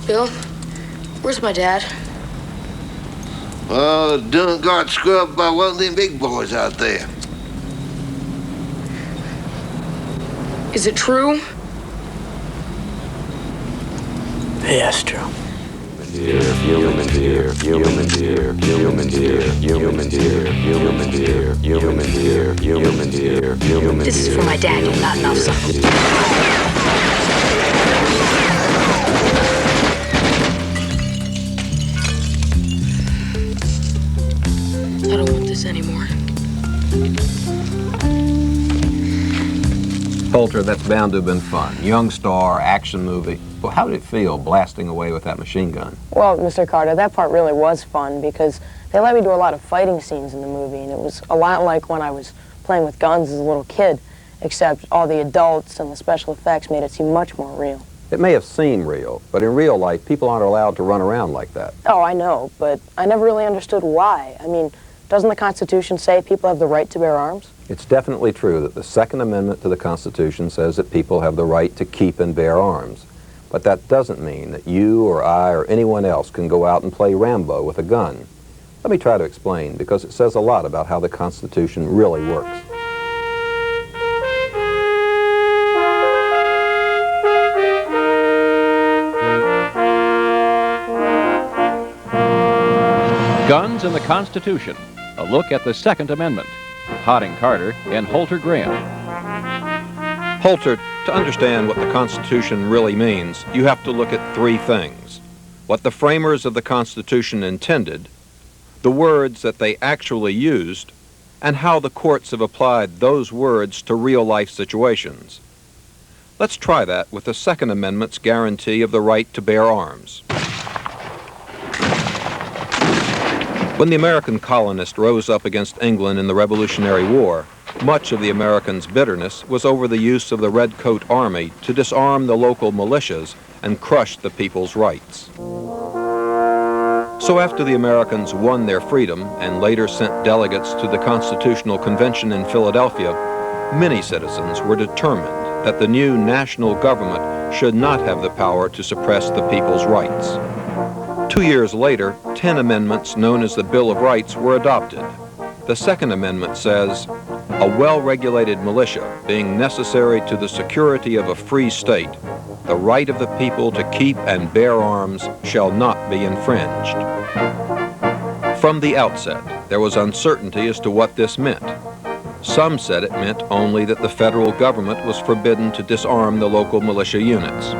Bill, where's my dad? Done got scrubbed by one of them big boys out there. Is it true? Yeah, it's true. Human deer, human deer, human deer, human deer, human deer, human deer, human deer, human deer. This is for my dad, you not enough son. I don't want this anymore. Poulter, that's bound to have been fun. Young star, action movie. Well, how did it feel blasting away with that machine gun? Well, Mr. Carter, that part really was fun because they let me do a lot of fighting scenes in the movie, and it was a lot like when I was playing with guns as a little kid, except all the adults and the special effects made it seem much more real. It may have seemed real, but in real life, people aren't allowed to run around like that. Oh, I know, but I never really understood why. I mean, doesn't the Constitution say people have the right to bear arms? It's definitely true that the Second Amendment to the Constitution says that people have the right to keep and bear arms. But that doesn't mean that you or I or anyone else can go out and play Rambo with a gun. Let me try to explain, because it says a lot about how the Constitution really works. Guns and the Constitution, a look at the Second Amendment. Hodding Carter and Holter Graham. Holter, to understand what the Constitution really means, you have to look at three things. What the framers of the Constitution intended, the words that they actually used, and how the courts have applied those words to real-life situations. Let's try that with the Second Amendment's guarantee of the right to bear arms. When the American colonists rose up against England in the Revolutionary War, much of the Americans' bitterness was over the use of the Redcoat Army to disarm the local militias and crush the people's rights. So after the Americans won their freedom and later sent delegates to the Constitutional Convention in Philadelphia, many citizens were determined that the new national government should not have the power to suppress the people's rights. 2 years later, 10 amendments known as the Bill of Rights were adopted. The Second Amendment says, a well-regulated militia being necessary to the security of a free state, the right of the people to keep and bear arms shall not be infringed. From the outset, there was uncertainty as to what this meant. Some said it meant only that the federal government was forbidden to disarm the local militia units.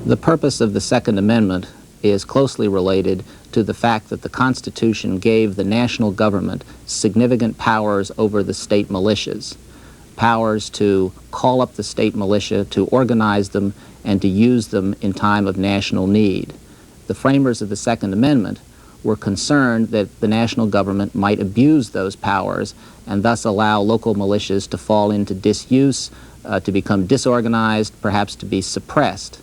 The purpose of the Second Amendment is closely related to the fact that the Constitution gave the national government significant powers over the state militias, powers to call up the state militia, to organize them, and to use them in time of national need. The framers of the Second Amendment were concerned that the national government might abuse those powers and thus allow local militias to fall into disuse, to become disorganized, perhaps to be suppressed.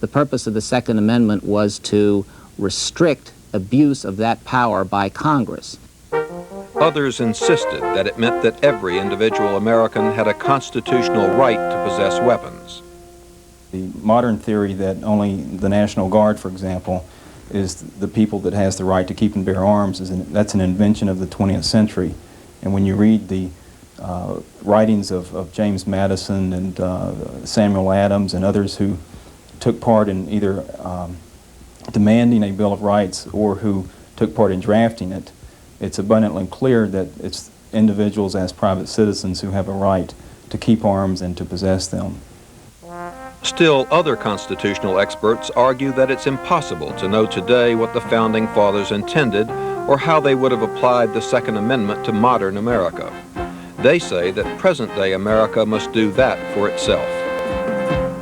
The purpose of the Second Amendment was to restrict abuse of that power by Congress. Others insisted that it meant that every individual American had a constitutional right to possess weapons. The modern theory that only the National Guard, for example, is the people that has the right to keep and bear arms, that's an invention of the 20th century. And when you read the writings of James Madison and Samuel Adams and others who took part in either demanding a Bill of Rights or who took part in drafting it, it's abundantly clear that it's individuals as private citizens who have a right to keep arms and to possess them. Still, other constitutional experts argue that it's impossible to know today what the Founding Fathers intended or how they would have applied the Second Amendment to modern America. They say that present-day America must do that for itself.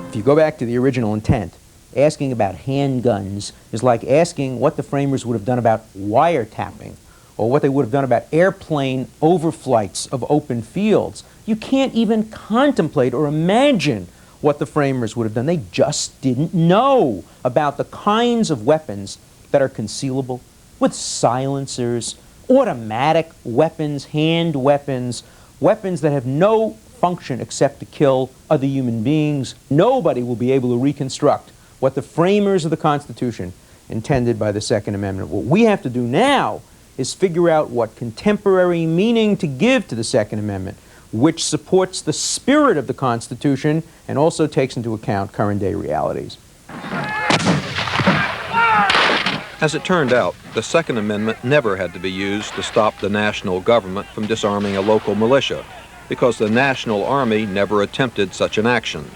If you go back to the original intent, asking about handguns is like asking what the framers would have done about wiretapping or what they would have done about airplane overflights of open fields. You can't even contemplate or imagine what the framers would have done. They just didn't know about the kinds of weapons that are concealable with silencers, automatic weapons, hand weapons, weapons that have no function except to kill other human beings. Nobody will be able to reconstruct what the framers of the Constitution intended by the Second Amendment. What we have to do now is figure out what contemporary meaning to give to the Second Amendment, which supports the spirit of the Constitution and also takes into account current-day realities. As it turned out, the Second Amendment never had to be used to stop the national government from disarming a local militia, because the National Army never attempted such an action.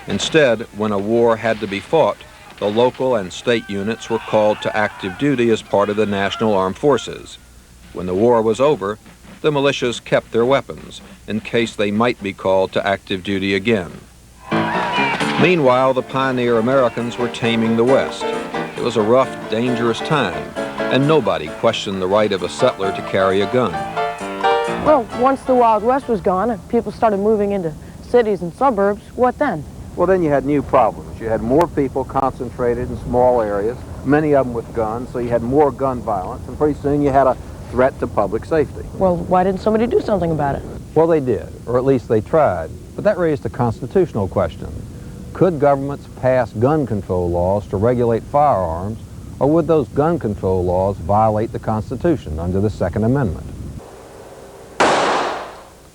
Instead, when a war had to be fought, the local and state units were called to active duty as part of the National Armed Forces. When the war was over, the militias kept their weapons in case they might be called to active duty again. Meanwhile, the pioneer Americans were taming the West. It was a rough, dangerous time, and nobody questioned the right of a settler to carry a gun. Well, once the Wild West was gone and people started moving into cities and suburbs, what then? Well, then you had new problems. You had more people concentrated in small areas, many of them with guns, so you had more gun violence, and pretty soon you had a threat to public safety. Well, why didn't somebody do something about it? Well, they did, or at least they tried, but that raised a constitutional question. Could governments pass gun control laws to regulate firearms, or would those gun control laws violate the Constitution under the Second Amendment?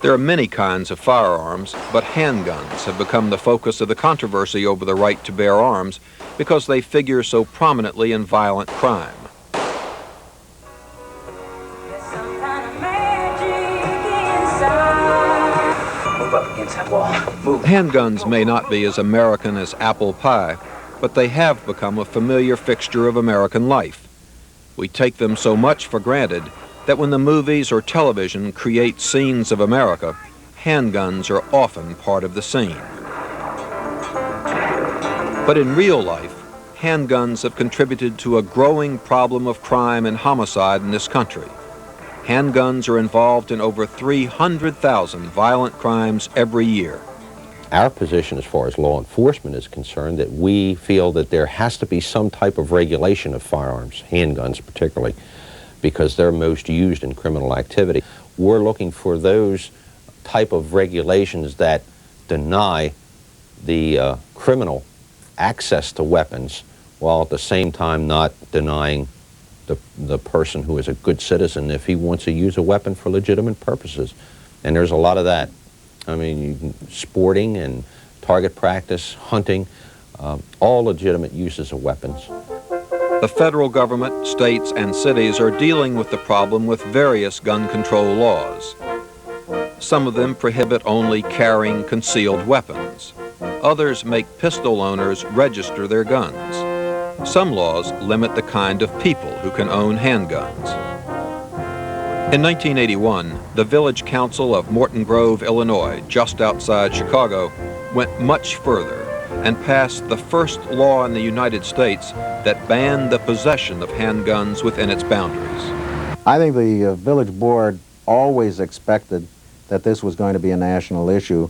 There are many kinds of firearms, but handguns have become the focus of the controversy over the right to bear arms because they figure so prominently in violent crime. Handguns may not be as American as apple pie, but they have become a familiar fixture of American life. We take them so much for granted that when the movies or television create scenes of America, handguns are often part of the scene. But in real life, handguns have contributed to a growing problem of crime and homicide in this country. Handguns are involved in over 300,000 violent crimes every year. Our position as far as law enforcement is concerned, that we feel that there has to be some type of regulation of firearms, handguns particularly, because they're most used in criminal activity. We're looking for those type of regulations that deny the criminal access to weapons, while at the same time not denying the person who is a good citizen if he wants to use a weapon for legitimate purposes. And there's a lot of that. I mean, sporting and target practice, hunting, all legitimate uses of weapons. The federal government, states, and cities are dealing with the problem with various gun control laws. Some of them prohibit only carrying concealed weapons. Others make pistol owners register their guns. Some laws limit the kind of people who can own handguns. In 1981, the Village Council of Morton Grove, Illinois, just outside Chicago, went much further and passed the first law in the United States that banned the possession of handguns within its boundaries. I think the village board always expected that this was going to be a national issue,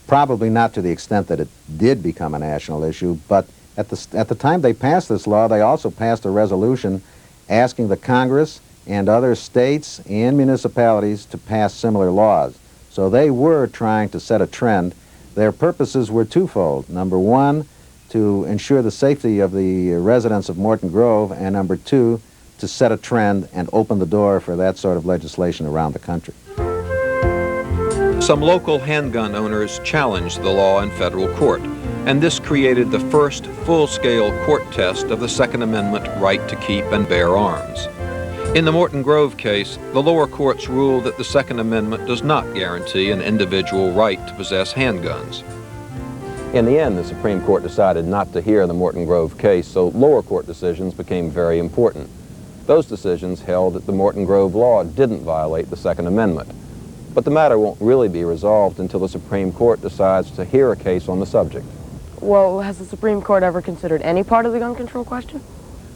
probably not to the extent that it did become a national issue, but at the time they passed this law, they also passed a resolution asking the Congress and other states and municipalities to pass similar laws. So they were trying to set a trend. Their purposes were twofold. Number one, to ensure the safety of the residents of Morton Grove, and number two, to set a trend and open the door for that sort of legislation around the country. Some local handgun owners challenged the law in federal court, and this created the first full-scale court test of the Second Amendment right to keep and bear arms. In the Morton Grove case, the lower courts ruled that the Second Amendment does not guarantee an individual right to possess handguns. In the end, the Supreme Court decided not to hear the Morton Grove case, so lower court decisions became very important. Those decisions held that the Morton Grove law didn't violate the Second Amendment. But the matter won't really be resolved until the Supreme Court decides to hear a case on the subject. Well, has the Supreme Court ever considered any part of the gun control question?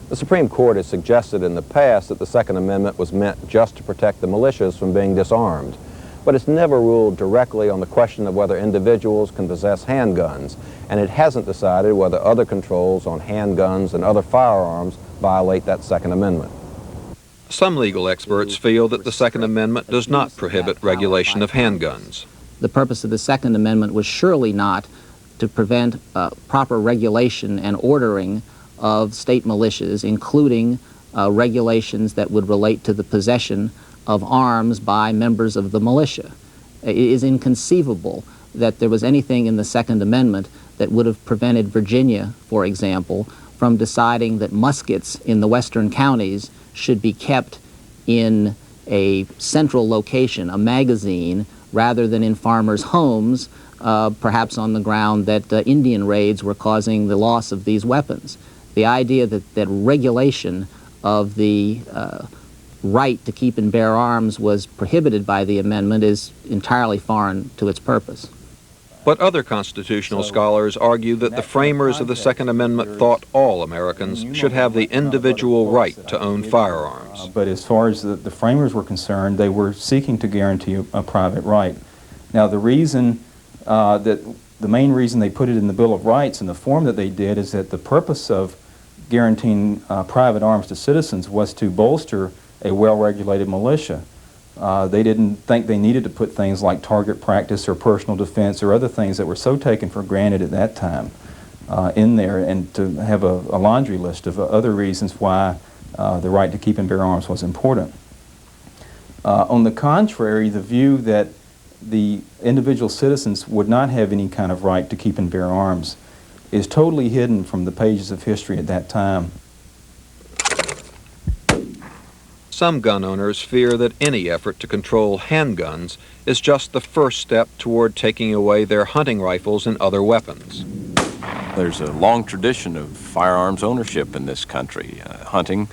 The Supreme Court has suggested in the past that the Second Amendment was meant just to protect the militias from being disarmed, but it's never ruled directly on the question of whether individuals can possess handguns, and it hasn't decided whether other controls on handguns and other firearms violate that Second Amendment. Some legal experts feel that the Second Amendment does not prohibit regulation of handguns. The purpose of the Second Amendment was surely not to prevent proper regulation and ordering of state militias, including regulations that would relate to the possession of arms by members of the militia. It is inconceivable that there was anything in the Second Amendment that would have prevented Virginia, for example, from deciding that muskets in the western counties should be kept in a central location, a magazine, rather than in farmers' homes, perhaps on the ground that Indian raids were causing the loss of these weapons. The idea that regulation of the right to keep and bear arms was prohibited by the amendment is entirely foreign to its purpose. But other constitutional scholars argue that the framers of the Second Amendment thought all Americans should have the individual right to own firearms. But as far as the framers were concerned, they were seeking to guarantee a private right. Now, the reason the main reason they put it in the Bill of Rights in the form that they did is that the purpose of guaranteeing private arms to citizens was to bolster a well-regulated militia. They didn't think they needed to put things like target practice or personal defense or other things that were so taken for granted at that time in there, and to have a laundry list of other reasons why the right to keep and bear arms was important. On the contrary, the view that the individual citizens would not have any kind of right to keep and bear arms is totally hidden from the pages of history at that time. Some gun owners fear that any effort to control handguns is just the first step toward taking away their hunting rifles and other weapons. There's a long tradition of firearms ownership in this country, hunting,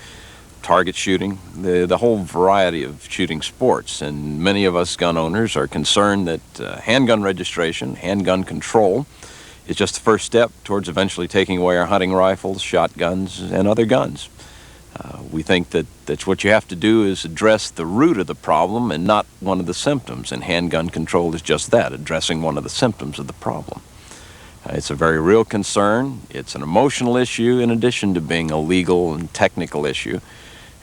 target shooting, the whole variety of shooting sports. And many of us gun owners are concerned that handgun registration, handgun control, is just the first step towards eventually taking away our hunting rifles, shotguns, and other guns. We think that what you have to do is address the root of the problem and not one of the symptoms, and handgun control is just that, addressing one of the symptoms of the problem. It's a very real concern. It's an emotional issue in addition to being a legal and technical issue,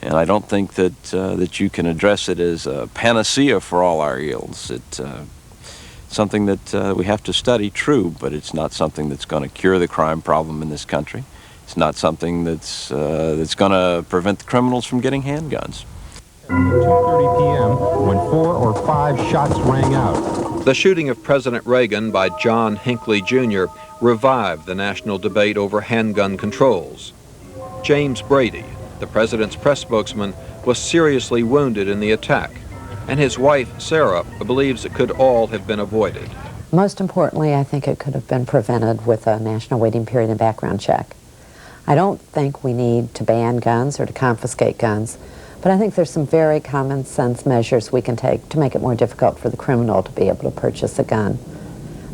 and I don't think that you can address it as a panacea for all our ills. It's something that we have to study, true, but it's not something that's going to cure the crime problem in this country. It's not something that's going to prevent the criminals from getting handguns. At 2:30 p.m., when 4 or 5 shots rang out. The shooting of President Reagan by John Hinckley Jr. revived the national debate over handgun controls. James Brady, the president's press spokesman, was seriously wounded in the attack, and his wife, Sarah, believes it could all have been avoided. Most importantly, I think it could have been prevented with a national waiting period and background check. I don't think we need to ban guns or to confiscate guns, but I think there's some very common sense measures we can take to make it more difficult for the criminal to be able to purchase a gun.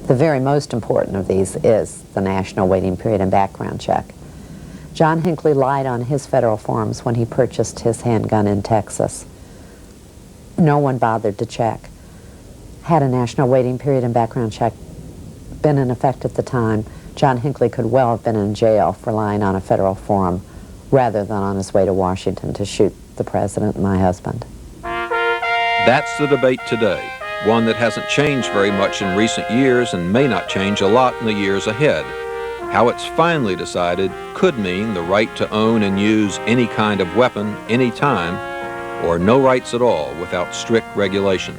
The very most important of these is the national waiting period and background check. John Hinckley lied on his federal forms when he purchased his handgun in Texas. No one bothered to check. Had a national waiting period and background check been in effect at the time, John Hinckley could well have been in jail for lying on a federal form rather than on his way to Washington to shoot the president and my husband. That's the debate today, one that hasn't changed very much in recent years and may not change a lot in the years ahead. How it's finally decided could mean the right to own and use any kind of weapon anytime, or no rights at all without strict regulation.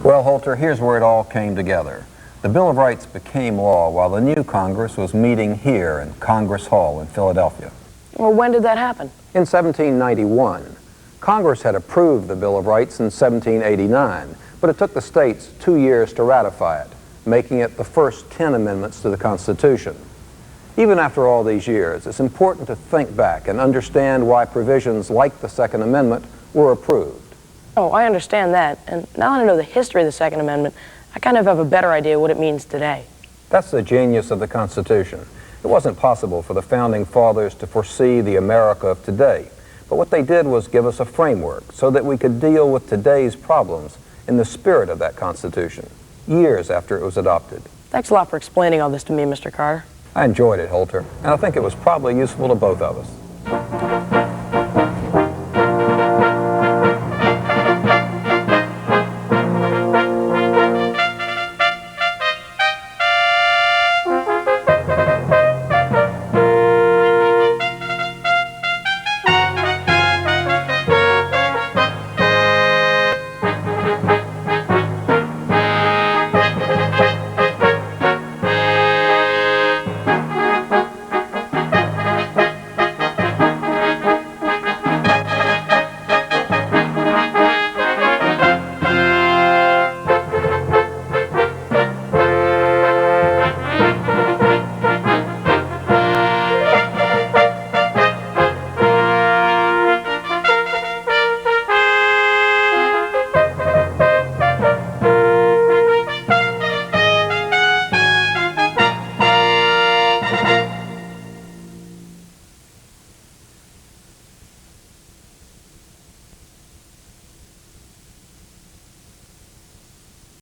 Well, Holter, here's where it all came together. The Bill of Rights became law while the new Congress was meeting here in Congress Hall in Philadelphia. Well, when did that happen? In 1791. Congress had approved the Bill of Rights in 1789, but it took the states 2 years to ratify it, making it the first 10 amendments to the Constitution. Even after all these years, it's important to think back and understand why provisions like the Second Amendment were approved. Oh, I understand that, and now that I know the history of the Second Amendment, I kind of have a better idea what it means today. That's the genius of the Constitution. It wasn't possible for the Founding Fathers to foresee the America of today, but what they did was give us a framework so that we could deal with today's problems in the spirit of that Constitution, years after it was adopted. Thanks a lot for explaining all this to me, Mr. Carter. I enjoyed it, Holter, and I think it was probably useful to both of us.